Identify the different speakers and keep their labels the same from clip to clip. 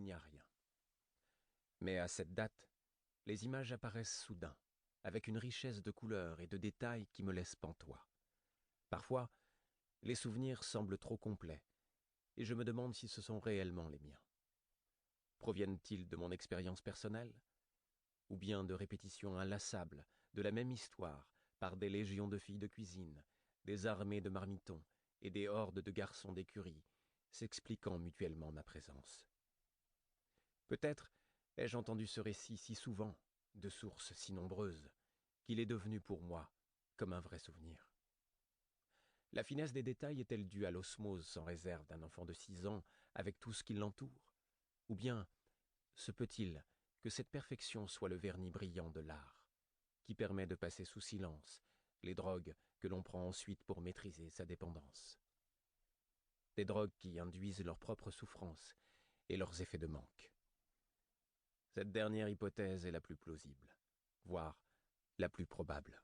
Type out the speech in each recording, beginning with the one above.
Speaker 1: n'y a rien. Mais à cette date, les images apparaissent soudain, avec une richesse de couleurs et de détails qui me laissent pantois. Parfois, les souvenirs semblent trop complets, et je me demande si ce sont réellement les miens. Proviennent-ils de mon expérience personnelle, ou bien de répétitions inlassables de la même histoire par des légions de filles de cuisine, des armées de marmitons et des hordes de garçons d'écurie, s'expliquant mutuellement ma présence. Peut-être ai-je entendu ce récit si souvent, de sources si nombreuses, qu'il est devenu pour moi comme un vrai souvenir. La finesse des détails est-elle due à l'osmose sans réserve d'un enfant de 6 ans avec tout ce qui l'entoure? Ou bien se peut-il que cette perfection soit le vernis brillant de l'art, qui permet de passer sous silence les drogues que l'on prend ensuite pour maîtriser sa dépendance? Des drogues qui induisent leur propre souffrance et leurs effets de manque. Cette dernière hypothèse est la plus plausible, voire la plus probable.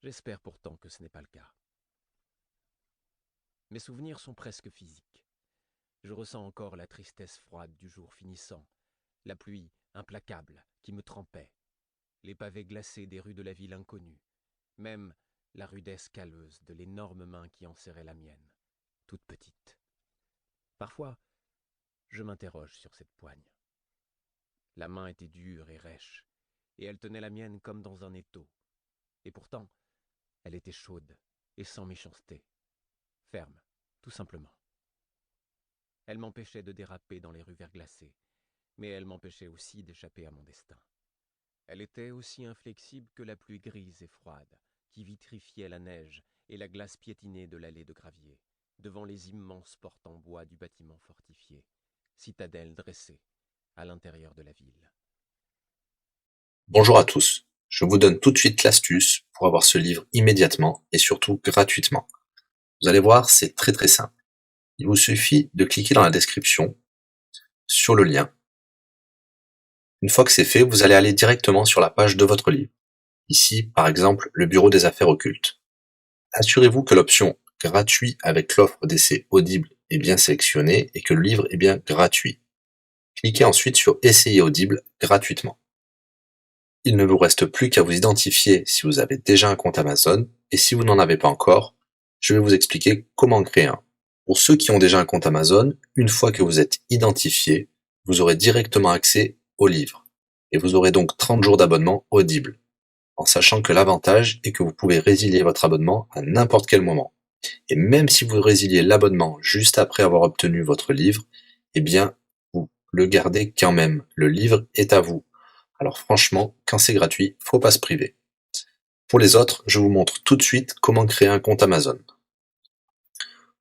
Speaker 1: J'espère pourtant que ce n'est pas le cas. Mes souvenirs sont presque physiques. Je ressens encore la tristesse froide du jour finissant, la pluie implacable qui me trempait, les pavés glacés des rues de la ville inconnue, même la rudesse calleuse de l'énorme main qui enserrait la mienne, toute petite. Parfois, je m'interroge sur cette poigne. La main était dure et rêche, et elle tenait la mienne comme dans un étau. Et pourtant, elle était chaude et sans méchanceté, ferme, tout simplement. Elle m'empêchait de déraper dans les rues verglacées, mais elle m'empêchait aussi d'échapper à mon destin. Elle était aussi inflexible que la pluie grise et froide, qui vitrifiait la neige et la glace piétinée de l'allée de gravier, devant les immenses portes en bois du bâtiment fortifié, citadelle dressée à l'intérieur de la ville.
Speaker 2: Bonjour à tous, je vous donne tout de suite l'astuce pour avoir ce livre immédiatement et surtout gratuitement. Vous allez voir, c'est très simple. Il vous suffit de cliquer dans la description sur le lien. Une fois que c'est fait, vous allez aller directement sur la page de votre livre. Ici, par exemple, le bureau des affaires occultes. Assurez-vous que l'option gratuit avec l'offre d'essai Audible est bien sélectionnée et que le livre est bien gratuit. Cliquez ensuite sur Essayer Audible gratuitement. Il ne vous reste plus qu'à vous identifier si vous avez déjà un compte Amazon, et si vous n'en avez pas encore, je vais vous expliquer comment en créer un. Pour ceux qui ont déjà un compte Amazon, une fois que vous êtes identifié, vous aurez directement accès au livre, et vous aurez donc 30 jours d'abonnement Audible, en sachant que l'avantage est que vous pouvez résilier votre abonnement à n'importe quel moment. Et même si vous résiliez l'abonnement juste après avoir obtenu votre livre, eh bien, vous le gardez quand même. Le livre est à vous. Alors franchement, quand c'est gratuit, faut pas se priver. Pour les autres, je vous montre tout de suite comment créer un compte Amazon.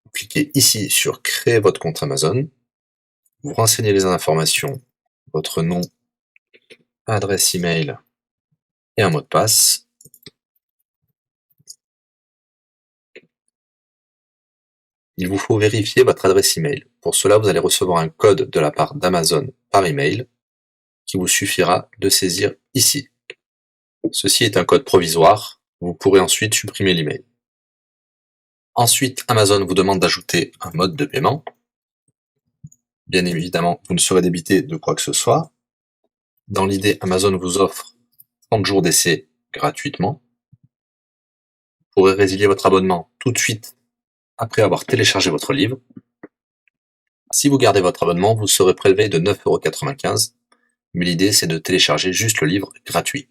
Speaker 2: Vous cliquez ici sur créer votre compte Amazon, vous renseignez les informations, votre nom, adresse email et un mot de passe. Il vous faut vérifier votre adresse email. Pour cela, vous allez recevoir un code de la part d'Amazon par email qui vous suffira de saisir ici. Ceci est un code provisoire, vous pourrez ensuite supprimer l'email. Ensuite, Amazon vous demande d'ajouter un mode de paiement. Bien évidemment, vous ne serez débité de quoi que ce soit. Dans l'idée, Amazon vous offre 30 jours d'essai gratuitement. Vous pourrez résilier votre abonnement tout de suite après avoir téléchargé votre livre. Si vous gardez votre abonnement, vous serez prélevé de 9,95 €, mais l'idée c'est de télécharger juste le livre gratuit.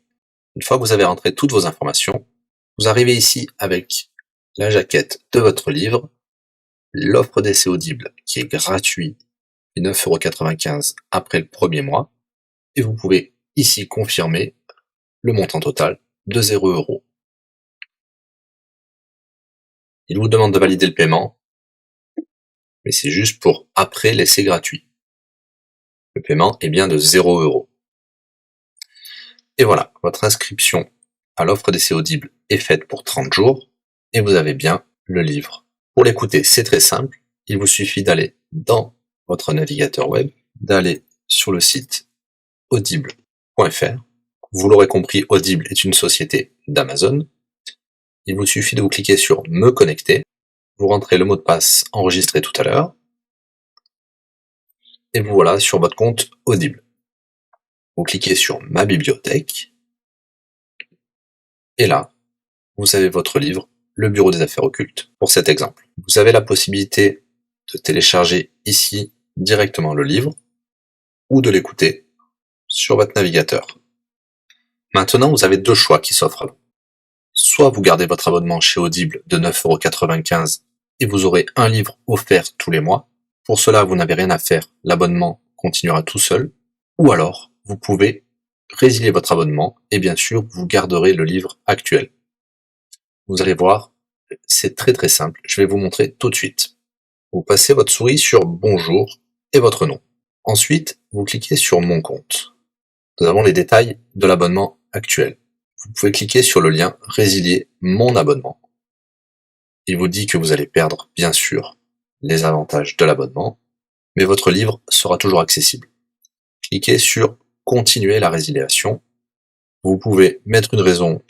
Speaker 2: Une fois que vous avez rentré toutes vos informations, vous arrivez ici avec la jaquette de votre livre, l'offre d'essai Audible qui est gratuit et 9,95 € après le premier mois, et vous pouvez ici confirmer le montant total de 0 €. Il vous demande de valider le paiement, mais c'est juste pour après l'essai gratuit. Le paiement est bien de 0 €. Et voilà, votre inscription à l'offre d'essai Audible est faite pour 30 jours, et vous avez bien le livre. Pour l'écouter, c'est très simple, il vous suffit d'aller dans votre navigateur web, d'aller sur le site audible.fr. Vous l'aurez compris, Audible est une société d'Amazon. Il vous suffit de vous cliquer sur Me connecter, vous rentrez le mot de passe enregistré tout à l'heure, et vous voilà sur votre compte Audible. Vous cliquez sur Ma bibliothèque, et là, vous avez votre livre, Le Bureau des affaires occultes, pour cet exemple. Vous avez la possibilité de télécharger ici directement le livre, ou de l'écouter sur votre navigateur. Maintenant, vous avez deux choix qui s'offrent à vous. Soit vous gardez votre abonnement chez Audible de 9,95 € et vous aurez un livre offert tous les mois. Pour cela, vous n'avez rien à faire, l'abonnement continuera tout seul. Ou alors, vous pouvez résilier votre abonnement et bien sûr, vous garderez le livre actuel. Vous allez voir, c'est très simple, je vais vous montrer tout de suite. Vous passez votre souris sur Bonjour et votre nom. Ensuite, vous cliquez sur Mon compte. Nous avons les détails de l'abonnement actuel. Vous pouvez cliquer sur le lien Résilier mon abonnement. Il vous dit que vous allez perdre, bien sûr, les avantages de l'abonnement, mais votre livre sera toujours accessible. Cliquez sur Continuer la résiliation. Vous pouvez mettre une raison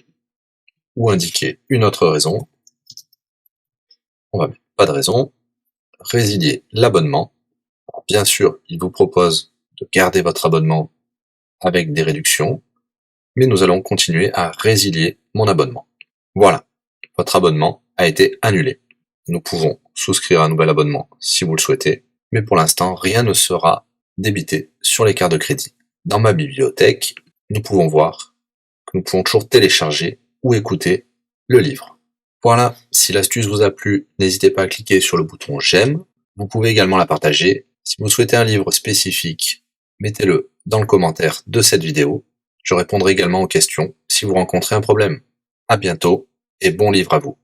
Speaker 2: ou indiquer une autre raison. On va mettre pas de raison. Résilier l'abonnement. Bien sûr, il vous propose de garder votre abonnement avec des réductions, mais nous allons continuer à résilier mon abonnement. Voilà, votre abonnement a été annulé. Nous pouvons souscrire un nouvel abonnement si vous le souhaitez, mais pour l'instant, rien ne sera débité sur les cartes de crédit. Dans ma bibliothèque, nous pouvons voir que nous pouvons toujours télécharger ou écouter le livre. Voilà, si l'astuce vous a plu, n'hésitez pas à cliquer sur le bouton j'aime. Vous pouvez également la partager. Si vous souhaitez un livre spécifique, mettez-le dans le commentaire de cette vidéo. Je répondrai également aux questions si vous rencontrez un problème. À bientôt et bon livre à vous.